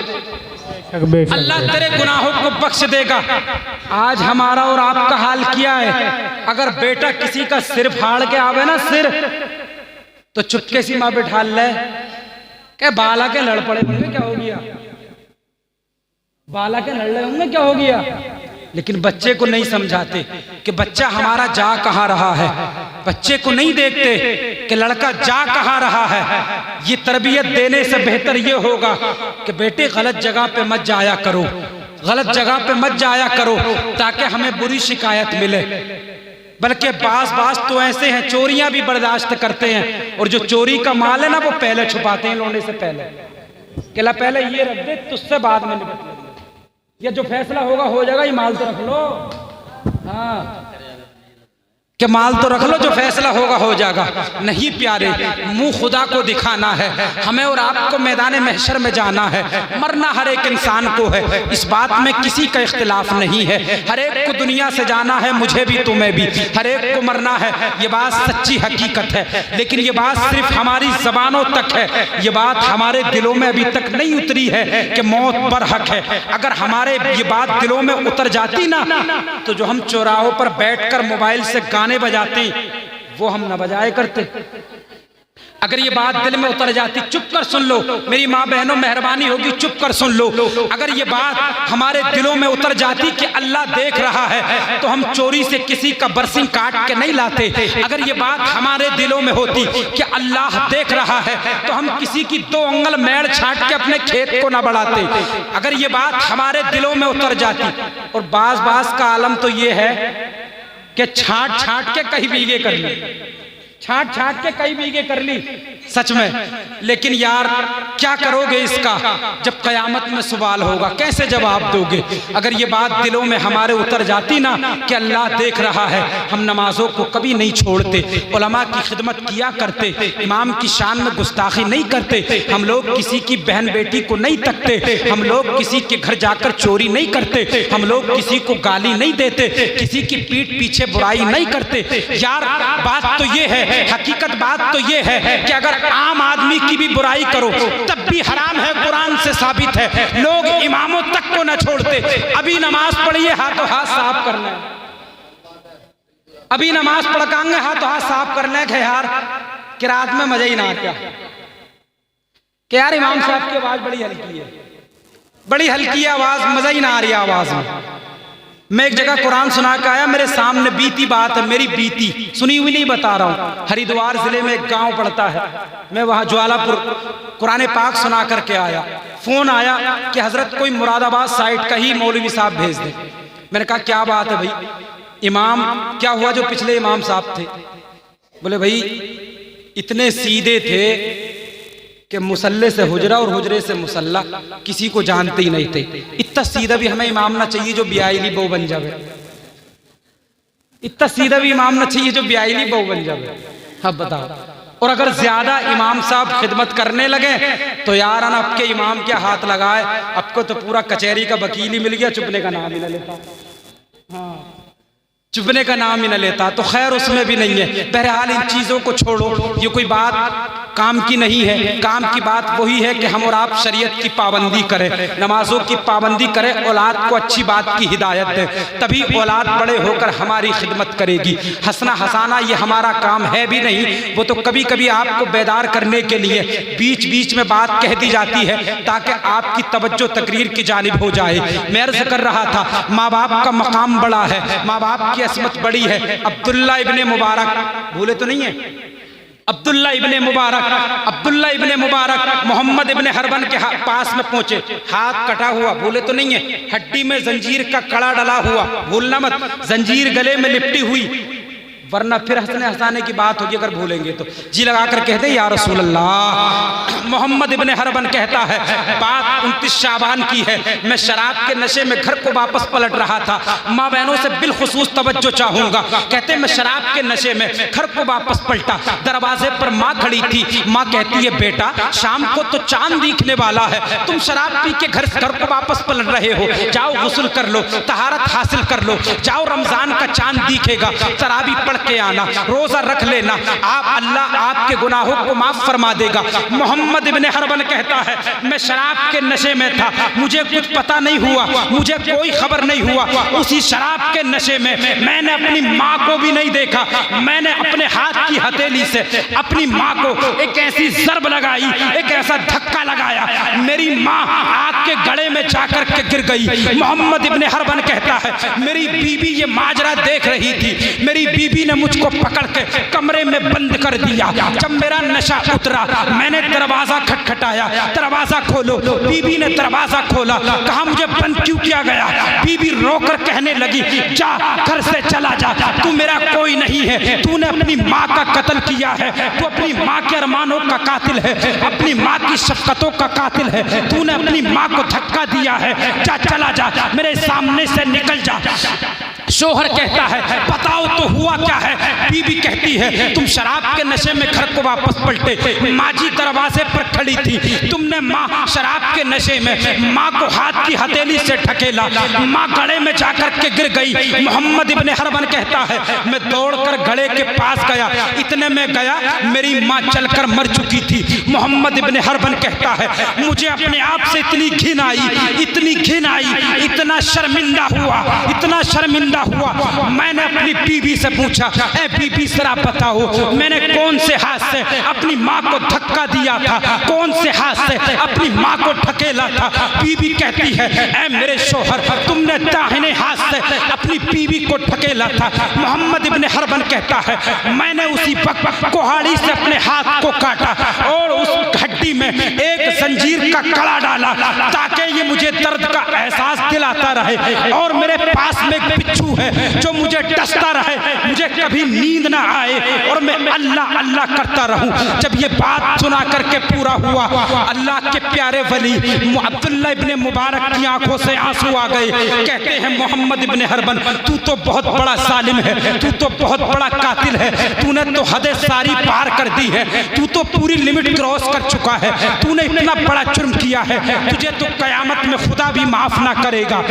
अल्लाह तेरे गुनाहों को बख्श देगा। आज हमारा और आपका हाल क्या है, अगर बेटा किसी का सिर फाड़ के आवे ना सिर, तो चुपके सी माँ बिठा ले, क्या बाला के लड़ पड़े होंगे, क्या हो गया, बाला के लड़ रहे होंगे, क्या हो गया। लेकिन बच्चे को नहीं समझाते कि बच्चा हमारा जा कहाँ रहा है, बच्चे को नहीं देखते कि लड़का जा कहाँ रहा है। ये तरबियत देने से बेहतर ये होगा कि बेटे गलत जगह पे मत जाया करो, गलत जगह पे मत जाया करो ताकि हमें बुरी शिकायत मिले। बल्कि बास तो ऐसे हैं चोरियां भी बर्दाश्त करते हैं, और जो चोरी का माल है ना वो पहले छुपाते हैं लोने से पहले, कि पहले ये रख दे तुझसे बाद में निपट लेंगे, ये जो फैसला होगा हो जाएगा, ये माल तो रख लो, हाँ कि माल तो रख लो, जो फैसला होगा हो जाएगा। नहीं प्यारे, मुंह खुदा को दिखाना है, हमें और आपको मैदान महशर में जाना है, मरना हर एक इंसान को है, इस बात में किसी का इख्तिलाफ नहीं है। हर एक को दुनिया से जाना है, मुझे भी तुम्हें भी, हर एक को मरना है, ये बात सच्ची हकीकत है। लेकिन ये बात सिर्फ हमारी जबानों तक है, ये बात हमारे दिलों में अभी तक नहीं उतरी है कि मौत बरहक है। अगर हमारे ये बात दिलों में उतर जाती ना, तो जो हम चौराहों पर बैठकर मोबाइल से गाने बजाते वो हम न बजाए करते। अगर ये बात दिल में उतर जाती, चुप कर सुन लो मेरी माँ बहनों, मेहरबानी होगी चुप कर सुन लो। अगर ये बात हमारे दिलों में उतर जाती कि अल्लाह देख रहा है, तो हम चोरी से किसी का बरसिंग काट के नहीं लाते। अगर ये बात हमारे दिलों में होती कि अल्लाह देख रहा है, तो हम किसी की 2 अंगल मेड़ छाट के अपने खेत को ना बढ़ाते। अगर ये बात हमारे दिलों में उतर जाती, और बास का आलम तो ये है कि छाट के कई बीघे कर ली, छाट के कई बीघे कर ली सच में। लेकिन यार क्या करोगे इसका, जब कयामत में सवाल होगा कैसे जवाब दोगे। अगर ये बात दिलों में हमारे उतर जाती ना कि अल्लाह देख रहा है, हम नमाजों को कभी नहीं छोड़ते, उलमा की खिदमत किया करते, इमाम की शान में गुस्ताखी नहीं करते, हम लोग किसी की बहन बेटी को नहीं तकते, हम लोग किसी के घर जाकर चोरी नहीं करते, हम लोग किसी को गाली नहीं देते, किसी की पीठ पीछे बुराई नहीं करते। यार बात तो ये है हकीकत बात तो ये है कि अगर आम आदमी की भी बुराई करो तब भी हराम है, कुरान से साबित है। लोग इमामों तक को न छोड़ते। अभी नमाज पढ़िए, हाथों हाथ साफ करना है। अभी नमाज पढ़काएंगे, हाथों हाथ साफ करने के यार कि रात में मजा ही ना आता कि यार इमाम साहब की आवाज बड़ी हल्की है, बड़ी हल्की आवाज, मजा ही ना आ रही आवाज में। मैं एक जगह कुरान सुना के आया, मेरे सामने बीती बात है, मेरी बीती सुनी हुई नहीं बता रहा हूं। हरिद्वार जिले में एक गांव पड़ता है, मैं वहां ज्वालापुर कुरान पाक सुना करके आया। फोन आया कि हजरत कोई मुरादाबाद साइड का ही मौलवी साहब भेज दे। मैंने कहा क्या बात है भाई? इमाम क्या हुआ जो पिछले इमाम साहब थे? बोले भाई इतने सीधे थे कि मुसल्ले से हुजरा और हुजरे से मुसल्ला, किसी को जानते ही नहीं थे। इतना सीधा भी हमें इमाम ना चाहिए जो ब्याईली बहू बन जावे। इतना सीधा भी इमाम ना चाहिए जो ब्याईली बहू बन जावे। अब बताओ, और अगर ज्यादा इमाम साहब खिदमत करने लगे तो यार अब के इमाम क्या हाथ लगाए, आपको तो पूरा कचहरी का वकील ही मिल गया, चुपने का नाम ही न लेता। हाँ, चुपने का नाम ही न लेता। तो खैर उसमें भी नहीं है। बहरहाल इन चीज़ों को छोड़ो, ये कोई बात काम की नहीं है। काम की बात वही है कि हम और आप शरीयत की पाबंदी करें, नमाजों की पाबंदी करें, औलाद को अच्छी बात की हिदायत दें, तभी औलाद बड़े होकर हमारी खिदमत करेगी। हंसना हंसाना ये हमारा काम है भी नहीं, वो तो कभी कभी आपको बेदार करने के लिए बीच बीच में बात कह दी जाती है ताकि आपकी तवज्जो तकरीर की जानिब हो जाए। मैं अर्ज कर रहा था, माँ बाप का मकाम बड़ा है, माँ बाप की असमत बड़ी है। अब्दुल्ला इब्ने मुबारक, भूले तो नहीं है? अब्दुल्ला इब्ने मुबारक मोहम्मद इब्ने हरबन के पास में पहुंचे। हाथ कटा हुआ, भूले तो नहीं है? हड्डी में जंजीर का कड़ा डला हुआ, भूलना मत, जंजीर गले में लिपटी हुई, वरना फिर हंसने हंसाने की बात होगी अगर भूलेंगे तो। जी लगाकर कहते या रसूल अल्लाह। मोहम्मद इब्ने हरबन कहता है, बात 29 शाबान की है, मैं शराब के नशे में घर को वापस पलट रहा था। माँ बहनों से बिलखुसूस तवज्जो चाहूंगा। कहते मैं शराब के नशे में घर को वापस पलटा, दरवाजे पर माँ खड़ी थी। माँ कहती है बेटा शाम को तो चांद दिखने वाला है, तुम शराब पी के घर को वापस पलट रहे हो, जाओ गुस्ल कर लो, तहारत हासिल कर लो, जाओ रमजान का चांद दिखेगा, तरावी पढ़ के आना, रोजा रख लेना, आप अल्लाह आपके गुनाहों को माफ फरमा देगा। मोहम्मद इब्ने हरबन कहता है मैं शराब के नशे में था, मुझे कुछ पता नहीं हुआ, मुझे कोई खबर नहीं हुआ। उसी शराब के नशे में मैंने अपनी माँ को भी नहीं देखा, मैंने अपने हाथ की हथेली से अपनी माँ को एक ऐसी ज़रब लगाई, एक ऐसा धक्का लगाया, मेरी माँ आग के गड़े में जाकर के गिर गई। मोहम्मद इब्ने हरबन कहता है मेरी बीबी ये माजरा देख रही थी, मेरी बीबी ने मुझको पकड़ के कमरे में बंद कर दिया। जब मेरा नशा उतरा मैंने दरवाजा खटखटाया, दरवाजा खोलो। बीबी ने दरवाजा खोला, कहा मुझे बंद क्यों किया गया? बीबी रोकर कहने लगी जा घर से चला जा, तू मेरा कोई नहीं है, तूने अपनी माँ का कत्ल किया है, तू अपनी माँ के अरमानों का कातिल है, अपनी माँ की शफकतों का कातिल है, तूने अपनी माँ को धक्का दिया है, जा चला जा, मेरे सामने से निकल जा। शोहर कहता है बताओ तो हुआ क्या है? बीबी कहती है तुम शराब के नशे में घर को वापस पलटे, माँ जी दरवाजे पर खड़ी थी, तुमने माँ शराब के नशे में माँ को हाथ की हथेली से ढकेला, माँ गड़े में जाकर के गिर गई। मोहम्मद इब्ने हरबन कहता है मैं दौड़कर गड़े के पास गया, इतने में गया मेरी माँ चलकर मर चुकी थी। मोहम्मद इब्ने हरबन कहता है मुझे अपने आप से इतनी घिन आई, इतनी घिन आई, इतना शर्मिंदा हुआ, इतना शर्मिंदा हुआ। मैंने अपनी बीबी से पूछा ए बीबी जरा बताओ मैंने कौन से हाथ से अपनी माँ को धक्का दिया था, कौन से हाथ से अपनी माँ को ढकेला था? बीबी कहती है ए मेरे शोहर तुमने दाहिने हाथ से अपनी बीबी को ढकेला था। मोहम्मद इब्ने हरबन कहता है मैंने उसी वक्त कुहाड़ी से अपने हाथ को काटा और उस हड्डी में एक जंजीर का कड़ा डाला ताकि ये मुझे दर्द का एहसास दिलाता रहे, और मेरे पास में एक बिच्छू है जो मुझे डसता रहे, मुझे कभी नींद ना आए और मैं अल्लाह अल्लाह करता रहूं। जब ये बात सुना करके पूरा हुआ, अल्लाह के प्यारे वली अब्दुल्ला इब्ने मुबारक की आंखों से आंसू आ गए। कहते हैं मोहम्मद इब्ने हरबन तू तो बहुत बड़ा जालिम है, तू तो बहुत बड़ा कातिल है, तूने तो हदें सारी पार कर दी है, तू तो पूरी लिमिट क्रॉस कर चुका है, तूने इतना बड़ा जुर्म किया है, तुझे तो कयामत में खुदा भी माफ ना करेगा,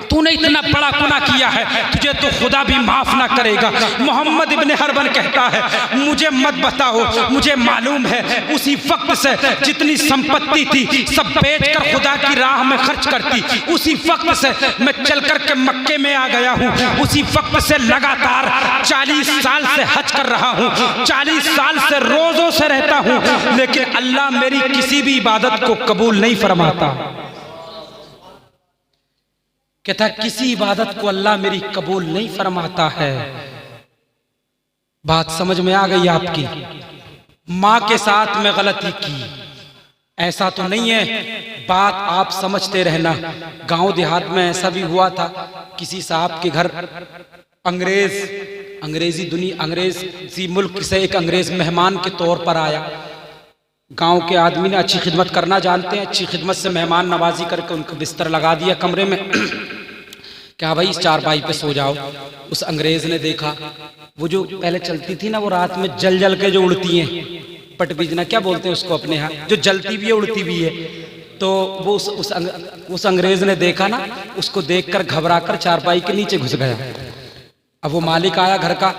तूने इतना बड़ा गुनाह किया है, तुझे तो खुदा भी माफ ना करेगा। मोहम्मद इब्ने हरबन कहता है मुझे मत बताओ, मुझे मालूम है उसी वक्त से जितनी संपत्ति थी सब बेचकर खुदा की राह में खर्च करती, उसी वक्त से मैं चल कर के मक्के में आ गया हूँ, उसी वक्त से लगातार 40 साल से हज कर रहा हूँ, 40 साल से रोजों से रहता हूँ, लेकिन अल्लाह मेरी किसी भी इबादत को कबूल नहीं फरमाता। कहता किसी इबादत को अल्लाह मेरी कबूल नहीं फरमाता है। बात समझ में आ गई आपकी? माँ के साथ में गलती की, ऐसा तो नहीं है, बात आप समझते रहना। गांव देहात में ऐसा भी हुआ था, किसी साहब के घर अंग्रेजी मुल्क से एक अंग्रेज मेहमान के तौर पर आया। गांव के आदमी ने अच्छी खिदमत करना जानते हैं, अच्छी खिदमत से मेहमान नवाजी करके उनको बिस्तर लगा दिया कमरे में। क्या भाई इस चारपाई पे सो जाओ। उस अंग्रेज ने देखा वो जो पहले चलती थी ना, वो रात में जल जल के जो उड़ती हैं, पटबीजना क्या बोलते हैं उसको अपने यहाँ, जो जलती भी है उड़ती भी है, तो वो उस अंग्रेज ने देखा ना, उसको देखकर घबराकर चारपाई के नीचे घुस गया। अब वो मालिक आया घर का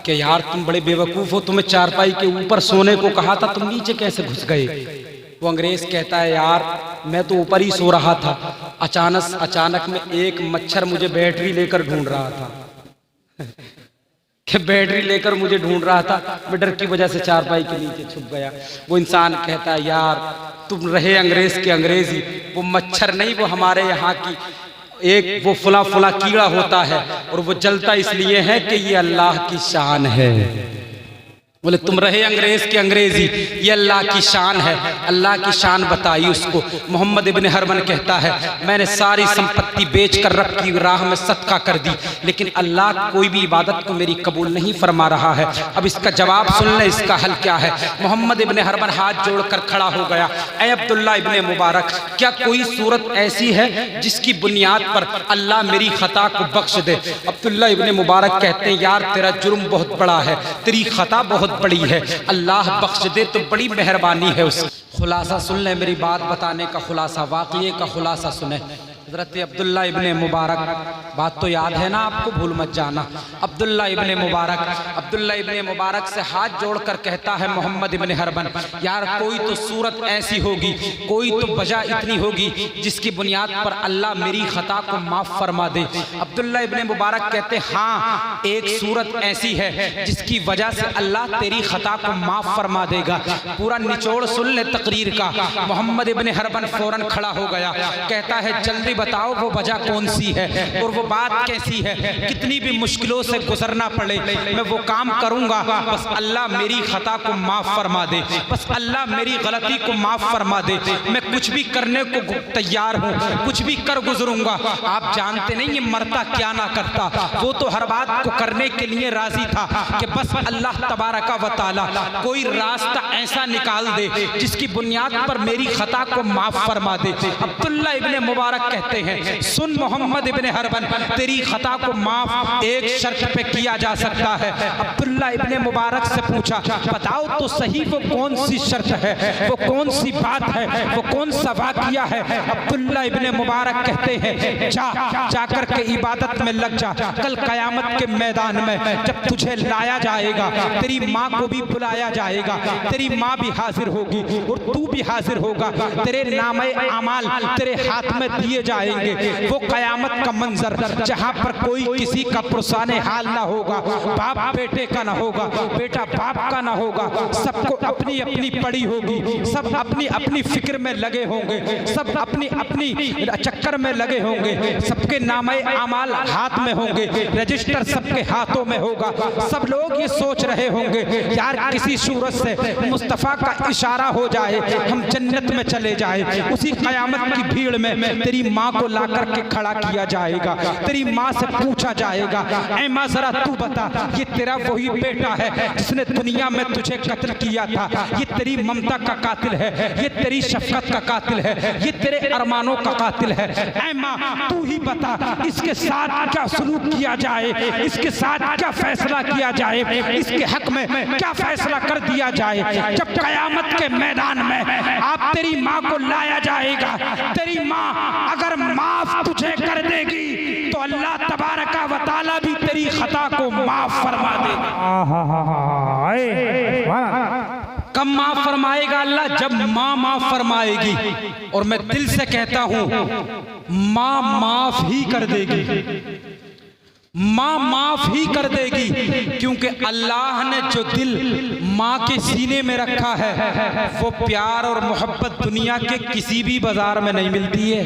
कि यार तुम बड़े बेवकूफ हो, तुम्हें चारपाई के ऊपर सोने को कहा था, तुम नीचे कैसे घुस गए? वो अंग्रेज कहता है यार मैं तो ऊपर ही सो रहा था, अचानक में एक मच्छर मुझे बैटरी लेकर ढूंढ रहा था कि बैटरी लेकर मुझे ढूंढ रहा था, मैं डर की वजह से चारपाई के नीचे छुप गया। वो इंसान कहता है यार तुम रहे अंग्रेज के अंग्रेजी, वो मच्छर नहीं, वो हमारे यहाँ की एक वो फुला फुला कीड़ा होता है और वो जलता इसलिए है कि ये अल्लाह की शान है। बोले तुम रहे अंग्रेज के अंग्रेजी, ये अल्लाह की शान है, अल्लाह की शान बताई उसको। मोहम्मद इब्ने हरबन कहता है मैंने सारी संपत्ति बेचकर रब की राह में सदका कर दी, लेकिन अल्लाह कोई भी इबादत को मेरी कबूल नहीं फरमा रहा है। अब इसका जवाब सुन ले, इसका हल क्या है। मोहम्मद इब्ने हरबन हाथ जोड़कर खड़ा हो गया, ऐ अब्दुल्ला इब्ने मुबारक, क्या कोई सूरत ऐसी है जिसकी बुनियाद पर अल्लाह मेरी खता को बख्श दे? अब्दुल्ला इब्ने मुबारक कहते हैं यार तेरा जुर्म बहुत बड़ा है, तेरी खता बहुत बड़ी है, अल्लाह बख्श दे तो बड़ी मेहरबानी है उसकी। खुलासा सुन ले, मेरी बात बताने का खुलासा, वाक़ये का खुलासा सुने। हज़रत अब्दुल्ला इब्ने मुबारक, बात तो याद है ना आपको, भूल मत जाना। अब्दुल्ला इब्ने मुबारक से हाथ जोड़कर कहता है मोहम्मद इब्ने हरबन, यार कोई तो सूरत ऐसी होगी, कोई तो वजह इतनी होगी जिसकी बुनियाद पर अल्लाह मेरी खता को माफ़ फरमा दे। अब्दुल्ला इब्ने मुबारक कहते हाँ एक सूरत ऐसी है जिसकी वजह से अल्लाह तेरी खता को माफ़ फरमा देगा। पूरा निचोड़ सुन ले तकरीर का। मोहम्मद इब्ने हरबन फौरन खड़ा हो गया, कहता है जल्दी बताओ वो वजह कौन सी है और वो बात कैसी है, कितनी भी मुश्किलों से गुजरना पड़े मैं वो काम करूंगा, बस अल्लाह मेरी खता को माफ फरमा दे, बस अल्लाह मेरी गलती को माफ फरमा दे, मैं कुछ भी करने को तैयार हूँ, कुछ भी कर गुजरूंगा। आप जानते नहीं ये मरता क्या ना करता, वो तो हर बात को करने के लिए राजी था कि बस अल्लाह तबारका व तआला कोई रास्ता ऐसा निकाल दे जिसकी बुनियाद पर मेरी खता को माफ फरमा दे। अब्दुल्ला इब्ने मुबारक कहते हैं सुन मोहम्मद इब्ने हरबन, तेरी खता को माफ एक शर्त पे किया जा सकता है। अब्दुल्ला इब्ने मुबारक से पूछा बताओ तो सही वो कौन सी शर्त है, वो कौन सी बात है, वो कौन सा वाक़या है। अब्दुल्ला इब्ने मुबारक कहते हैं जाकर के इबादत में लग जा, कल कयामत के मैदान में जब तुझे लाया जाएगा तेरी माँ को भी बुलाया जाएगा, तेरी माँ भी हाजिर होगी और तू भी हाजिर होगा, तेरे नामे अमाल तेरे हाथ में दिए जाएंगे। वो कयामत का मंजर जहाँ पर कोई किसी का पुरसाने हाल ना होगा, बाप बेटे का ना होगा, बेटा बाप का ना होगा, सबको अपनी अपनी पड़ी होगी, सब अपनी अपनी फिक्र में लगे होंगे, सब अपनी अपनी चक्कर में लगे होंगे, सबके नामे अमाल हाथ में होंगे, रजिस्टर सबके हाथों में होगा। सब लोग ये सोच रहे होंगे यार किसी सूरत से मुस्तफ़ा का इशारा हो जाए हम जन्नत में चले जाए। उसी कयामत की भीड़ में तेरी माँ को ला करके खड़ा किया जाएगा, तेरी माँ से पूछा जाएगा ऐ माँ जरा तू बता ये तेरा वही बेटा है जिसने दुनिया में तुझे कत्ल किया था, ये तेरी ममता का कातिल है, ये तेरी शफकत का कातिल है, ये तेरे अरमानों का कातिल है। ऐ माँ तू ही बता इसके साथ क्या सलूक किया जाए, इसके साथ क्या फैसला किया जाए, इसके हक में क्या फैसला कर दिया जाए। जब कयामत के मैदान में आप तेरी माँ को लाया जाएगा, तेरी माँ अगर माफ तुझे कर देगी तो अल्लाह तबारका व तआला भी तेरी खता को माफ फरमा देगा। कब माफ फरमाएगा अल्लाह? जब माँ माफ फरमाएगी। और मैं दिल से कहता हूं माँ माफ ही कर देगी, माँ माफ ही कर देगी, क्योंकि अल्लाह ने जो दिल माँ के सीने में रखा है वो प्यार और मोहब्बत दुनिया के किसी भी बाजार में नहीं मिलती है।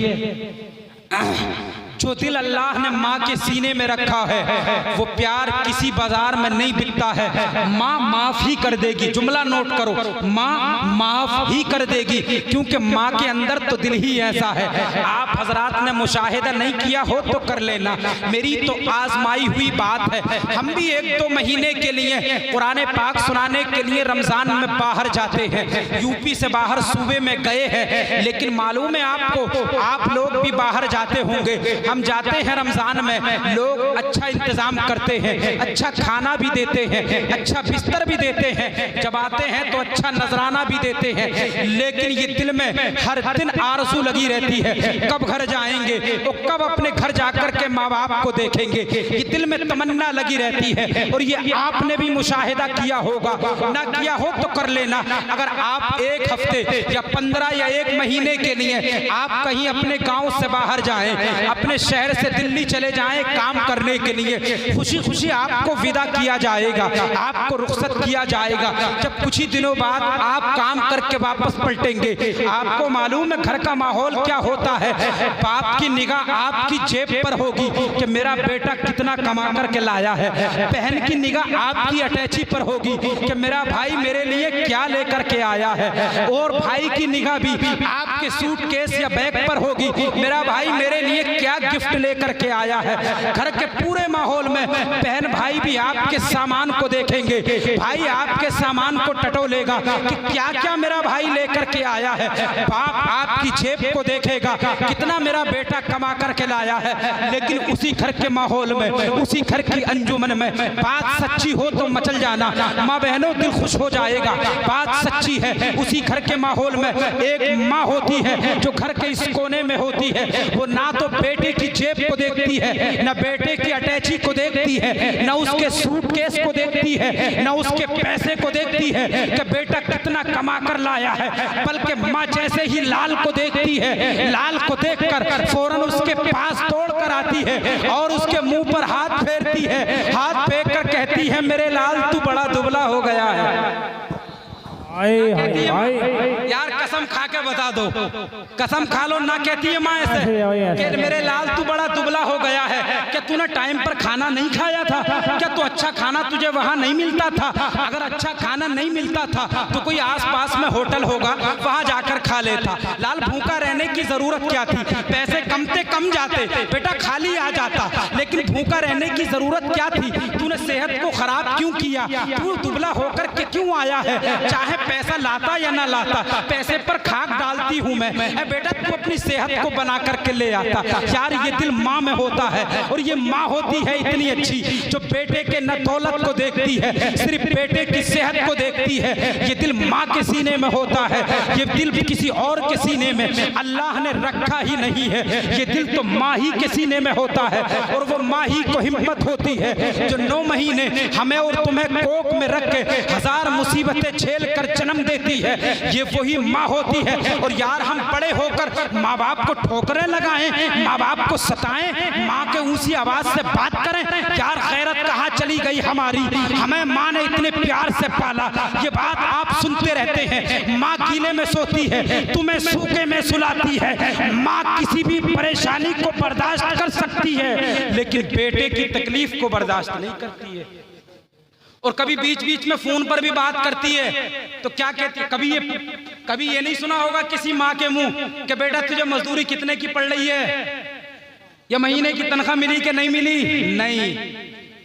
जो दिल अल्लाह ने माँ के सीने में रखा है वो प्यार किसी बाजार में नहीं बिकता है। माँ माफ ही कर देगी, जुमला नोट करो, माँ माफ ही कर देगी, क्योंकि माँ के अंदर तो दिल ही ऐसा है। आप हजरात ने मुशाहिदा नहीं किया हो तो कर लेना, मेरी तो आजमाई हुई बात है। हम भी 1-2 महीने के लिए कुरान पाक सुनाने के लिए रमजान में बाहर जाते हैं, यूपी से बाहर सूबे में गए हैं, लेकिन मालूम है आपको, आप लोग भी बाहर जाते होंगे। हम जाते हैं रमजान में, लोग अच्छा इंतजाम करते हैं, अच्छा खाना भी देते हैं, अच्छा बिस्तर भी देते हैं, जब आते हैं तो अच्छा नजराना भी देते हैं, लेकिन ये दिल में हर दिन आरज़ू लगी रहती है, कब घर जाएंगे, तो कब अपने घर जाकर के माँ बाप को देखेंगे, ये दिल में तमन्ना लगी रहती है। और ये आपने भी मुशाहिदा किया होगा, ना किया हो तो कर लेना। अगर आप 1 हफ्ते या 15 या 1 महीने के लिए आप कहीं अपने गाँव से बाहर जाएं, अपने शहर से दिल्ली चले जाएं काम करने के लिए, खुशी खुशी आपको विदा किया जाएगा, आपको रुखसत किया जाएगा। जब कुछ ही दिनों बाद आप काम करके वापस पलटेंगे, आपको मालूम है घर का माहौल क्या होता है। बाप की निगाह आपकी जेब पर होगी कि मेरा बेटा कितना कमा करके लाया है, बहन की निगाह आपकी अटैची पर होगी कि मेरा भाई मेरे लिए क्या लेकर के आया है, और भाई की निगाह भी आपके सूटकेस या बैग पर होगी, मेरा भाई मेरे लिए क्या गिफ्ट लेकर के आया है। घर के पूरे माहौल में बहन भाई भी आपके सामान को देखेंगे, भाई आपके सामान को टटोलेगा कि क्या क्या मेरा भाई लेकर के आया है, बाप आपकी जेब को देखेगा कितना मेरा बेटा कमा करके लाया है। लेकिन उसी घर के माहौल में, उसी घर की अंजुमन में बात सच्ची हो तो मचल जाना, माँ बहनों दिल खुश हो जाएगा। बात सच्ची है, उसी घर के माहौल में एक माँ होती है जो घर के इस कोने में होती है, वो ना तो बेटे की जेब को देखती है, न बेटे की अटैची को देखती है, न उसके सूटकेस को देखती है, न उसके पैसे को देखती है कि बेटा कितना कमा कर लाया है, बल्कि माँ जैसे ही लाल को देखती है, लाल को देखकर फौरन उसके पास दौड़ कर आती है और उसके मुंह पर हाथ फेरती है, हाथ फेर कर कहती है मेरे लाल तू बड़ा दुबला हो गया है। यार कसम खा के बता दो, कसम खा लो ना, कहती है माँ ऐसे कि मेरे लाल तू बड़ा दुबला हो गया है, क्या तूने टाइम पर खाना नहीं खाया था, क्या तू अच्छा खाना तुझे वहाँ नहीं मिलता था, अगर अच्छा खाना नहीं मिलता था तो कोई आसपास में होटल होगा वहाँ जाकर खा लेता, लाल भूखा रहने की जरूरत क्या थी, पैसे कमते कम जाते बेटा खाली आ जाता, लेकिन भूखा रहने की जरूरत क्या थी, तूने सेहत को खराब क्यों किया, तू दुबला होकर के क्यों आया है, चाहे पैसा लाता या ना लाता पैसे पर खाक डालती हूँ मैं, बेटा तू अपनी सेहत को बना करके ले आता। यार ये दिल माँ में होता है, और ये माँ होती है इतनी अच्छी जो बेटे के न दौलत को देखती है, सिर्फ बेटे की सेहत को देखती है। ये दिल माँ के सीने में होता है, ये दिल भी किसी और के सीने में अल्लाह ने रखा ही नहीं है, ये दिल तो माँ ही के सीने में होता है। और वो माँ ही को हिम्मत होती है जो 9 महीने हमें और तुम्हें कोख में रख के 1000 मुसीबतें झेल कर जन्म देती है, ये वही माँ होती है। और यार हम बड़े होकर माँ बाप को ठोकरें लगाएं, माँ बाप को सताएं, माँ के ऊंची आवाज से बात करें, यार गैरत कहाँ चली गई हमारी, हमें माँ ने इतने प्यार से पाला। ये बात आप सुनते रहते हैं, माँ गीले में सोती है, तुम्हें सूखे में सुलाती है, माँ किसी भी परेशानी को बर्दाश्त कर सकती है, लेकिन बेटे की तकलीफ को बर्दाश्त नहीं करती है। और कभी बीच बीच में फोन पर भी बात करती है तो क्या कहती है, कभी ये नहीं सुना होगा किसी माँ के मुंह कि बेटा तुझे मजदूरी कितने की पड़ रही है, या महीने की तनख्वाह मिली कि नहीं मिली, नहीं,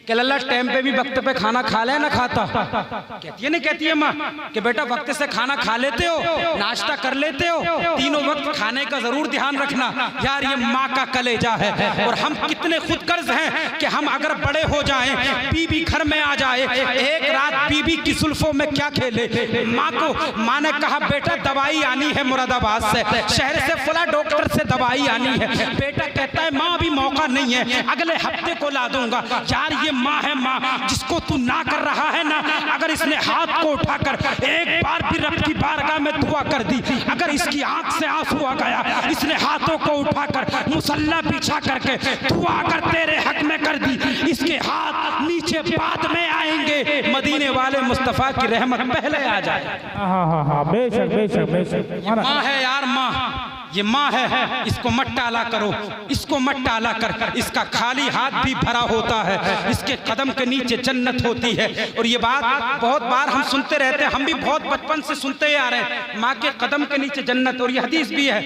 कि लल्ला टाइम पे भी वक्त पे खाना खा ले ना खाता? कहती है नहीं कहती है माँ कि बेटा वक्त से खाना खा लेते हो, नाश्ता कर लेते हो, तीनों वक्त खाने का जरूर ध्यान रखना। यार ये माँ का कलेजा है। और हम कितने खुद कर्ज हैं कि हम अगर बड़े हो जाएं, बीबी घर में आ जाए, एक रात बीबी की सुल्फों में क्या खेले। माँ ने कहा बेटा दवाई आनी है मुरादाबाद से, शहर से फला डॉक्टर से दवाई आनी है। बेटा कहता है माँ अभी मौका नहीं है, अगले हफ्ते को ला दूंगा। यार ये माँ है, माँ जिसको तू ना कर रहा है ना, अगर इसने हाथ को उठाकर एक बार भी रब की बारगाह में दुआ कर दी, अगर इसकी आंख से आंसू आ गया, इसने हाथों को उठाकर मुसल्ला पीछा करके दुआ अगर तेरे हक में कर दी, इसके हाथ नीचे बाद में आएंगे, मदीने वाले मुस्तफा की रहमत पहले आ जाए। हाँ, बेशक बेशक बेशक। माँ है यार, माँ ये माँ है, इसको मत टाला करो, इसको मत टाला कर। इसका खाली हाथ भी भरा होता है, इसके कदम के नीचे जन्नत होती है। और ये बात बहुत बार हम सुनते रहते हैं, हम भी बहुत बचपन से सुनते आ रहे हैं, माँ के कदम के नीचे जन्नत। और ये हदीस भी है,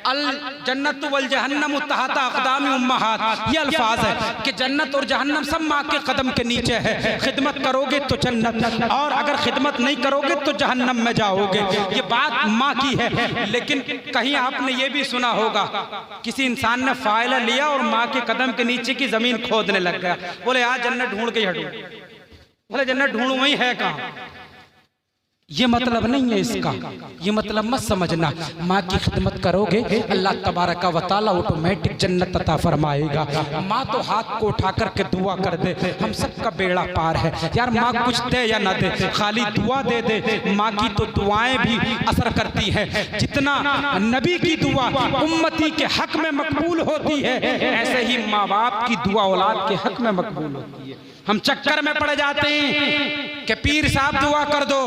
अल जन्नत वल जहन्नम तहता अक़दाम उम्महात, ये अल्फाज है कि जन्नत और जहन्नम सब माँ के कदम के नीचे है। खिदमत करोगे तो जन्नत, और अगर खिदमत नहीं करोगे तो जहन्नम में जाओगे। ये बात माँ की है। लेकिन कहीं आपने ये भी सुना होगा, किसी इंसान ने फाइला लिया और माँ के कदम के नीचे की जमीन खोदने लग गया। बोले यार जन्नत ढूंढ के हटूं। बोले जन्नत ढूंढूं, वही है कहाँ? ये मतलब नहीं है इसका, ये मतलब मत समझना। माँ की खिदमत करोगे अल्लाह तबारक व तआला ऑटोमेटिक जन्नत अता फरमाएगा। माँ तो हाथ को उठा करके दुआ कर दे, हम सबका बेड़ा पार है। यार माँ कुछ दे या ना दे, खाली दुआ दे दे। माँ की तो दुआएं भी असर करती हैं। जितना नबी की दुआ उम्मती के हक में मकबूल होती है, ऐसे ही माँ बाप की दुआ औलाद के हक में मकबूल होती है। हम चक्कर में पड़ जाते हैं कि पीर साहब दुआ कर दो,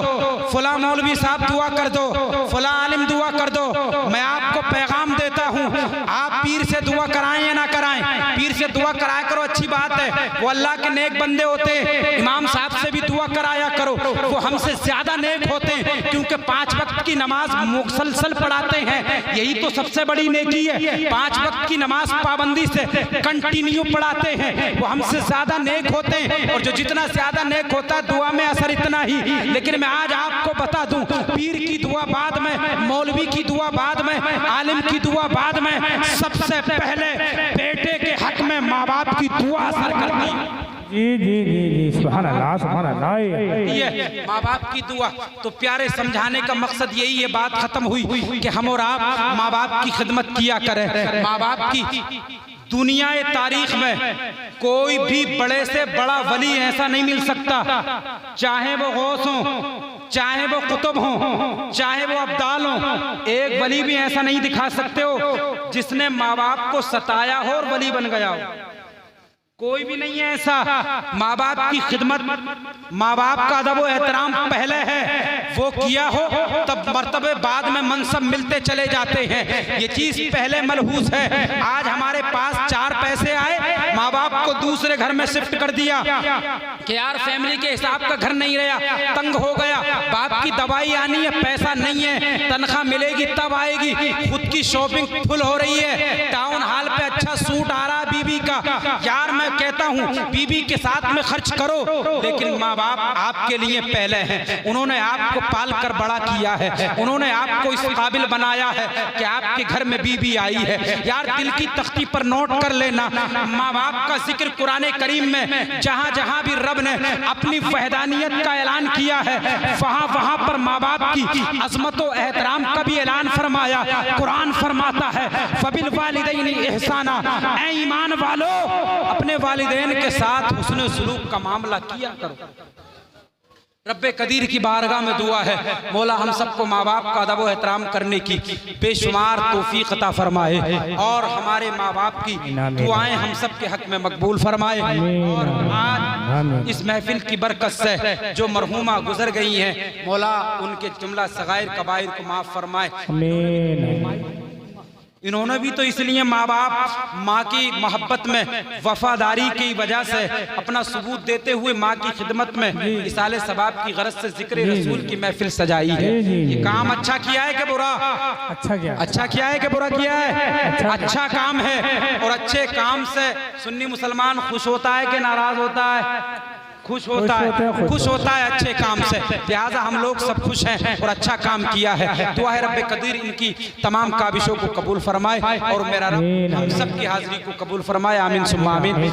फला मौलवी साहब दुआ कर दो, फला आलिम दुआ कर दो। मैं आपको पैगाम देता हूँ, आप पीर से दुआ कराएं या ना कराएं, पीर से दुआ कराया करो, अच्छी बात है, वो अल्लाह के नेक बंदे होते हैं। इमाम साहब से भी दुआ कराया करो, वो हमसे ज्यादा नेक होते हैं, क्योंकि 5 वक्त की नमाज मुसलसल पढ़ाते हैं। यही तो सबसे बड़ी नेकी है। 5 वक्त की नमाज पाबंदी से कंटिन्यू पढ़ाते हैं, वो हमसे ज्यादा नेक होते हैं। और जो जितना ज्यादा नेक होता है दुआ में असर इतना ही। लेकिन मैं आज आपको बता दूं, पीर की दुआ बाद में, मौलवी की दुआ बाद में, आलिम की दुआ बाद में, सबसे पहले बेटे के हक में माँ बाप की दुआ असर करती है। जी जी जी जी, सुभान अल्लाह सुभान अल्लाह। ये माँ बाप की दुआ तो प्यारे समझाने का मकसद यही है। बात खत्म हुई कि हम और आप माँ बाप की खिदमत किया करें। माँ बाप की दुनिया तारीख में कोई भी बड़े से बड़ा वली ऐसा नहीं मिल सकता, चाहे वो गौस हो, चाहे वो कुतुब हो, चाहे वो अब्दाल हो। एक वली भी ऐसा नहीं दिखा सकते हो जिसने माँ बाप को सताया हो और वली बन गया हो। कोई भी नहीं है ऐसा। माँ बाप की खिदमत, माँ बाप का अदब व एहतराम पहले है, वो किया हो तब मर्तबे बाद में मनसब मिलते चले जाते हैं। ये चीज पहले मलहूस है। आज हमारे पास 4 पैसे आए, माँ बाप को दूसरे घर में शिफ्ट कर दिया कि यार फैमिली के हिसाब का घर नहीं रहा, तंग हो गया, बाप की दवाई आनी है, पैसा नहीं है, तनख्वाह मिलेगी तब आएगी, खुद की शॉपिंग फुल हो रही है, टाउन हॉल पे अच्छा सूट आ रहा बीबी का। यार मैं कहता हूँ बीबी के साथ में खर्च करो, लेकिन माँ बाप आपके लिए पहले हैं। उन्होंने आपको पाल कर बड़ा किया है, उन्होंने आपको इस काबिल बनाया है कि आपके घर में बीबी आई है। यार दिल की तख्ती पर नोट कर लेना, माँ बाप का जिक्र कुरान करीम में जहाँ जहाँ भी रब ने अपनी वहदानियत का ऐलान किया है, वहाँ वहाँ पर माँ बाप की अजमत व एहतराम का भी ऐलान फरमाया। कुरान फरमाता है फबिल वालिदैन इहसाना, ऐ ईमान वालो अपने वालिदैन के साथ हुस्न सुलूक का मामला किया करो। रब्बे कदीर की बारगाह में दुआ है, मौला हम सबको माँ बाप का अदब व एहतराम करने की बेशुमार तौफीक अता फरमाए और हमारे माँ बाप की दुआएं हम सब के हक में मकबूल फरमाए। और आज इस महफिल की बरकत से जो मरहूमा गुजर गई हैं, मौला उनके जुमला सगायर कबायर को माफ फरमाए, इन्होंने भी तो इसलिए माँ बाप माँ की मोहब्बत में वफादारी की वजह से अपना सबूत देते हुए माँ की खिदमत में इसाले सवाब की गरज से जिक्र रसूल की महफिल सजाई है। ये काम अच्छा किया है कि बुरा? अच्छा किया है कि बुरा किया है? अच्छा काम है। और अच्छे काम से सुन्नी मुसलमान खुश होता है कि नाराज होता है? खुश होता है अच्छे काम से। लिहाजा हम लोग सब खुश हैं और अच्छा काम किया है। दुआ है रब्बे कदीर इनकी तमाम काबिशों को कबूल फरमाए और मेरा रब हम सब की हाजिरी को कबूल फरमाए। आमीन सुम्मा आमीन।